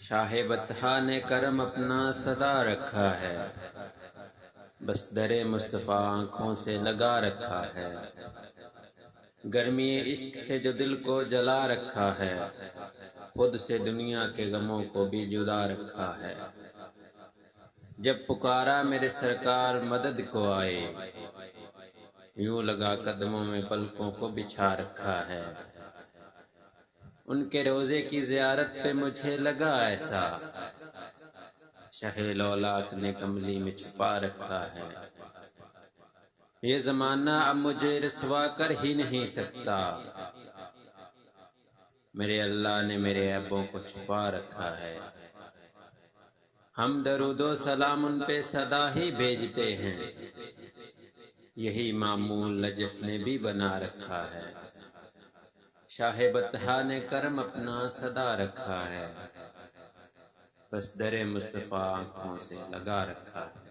شاہ بطحا نے کرم اپنا صدا رکھا ہے، بس در مصطفیٰ آنکھوں سے لگا رکھا ہے۔ گرمی عشق سے جو دل کو جلا رکھا ہے، خود سے دنیا کے غموں کو بھی جدا رکھا ہے۔ جب پکارا میرے سرکار مدد کو آئے، یوں لگا قدموں میں پلکوں کو بچھا رکھا ہے۔ ان کے روضے کی زیارت پہ مجھے لگا ایسا، شہ لولاک نے کملی میں چھپا رکھا ہے۔ یہ زمانہ اب مجھے رسوا کر ہی نہیں سکتا، میرے اللہ نے میرے عیبوں کو چھپا رکھا ہے۔ ہم درود و سلام ان پہ سدا ہی بھیجتے ہیں، یہی معمول نجف نے بھی بنا رکھا ہے۔ شاہ بطحا نے کرم اپنا صدا رکھا ہے، بس در مصطفیٰ آنکھوں سے لگا رکھا ہے۔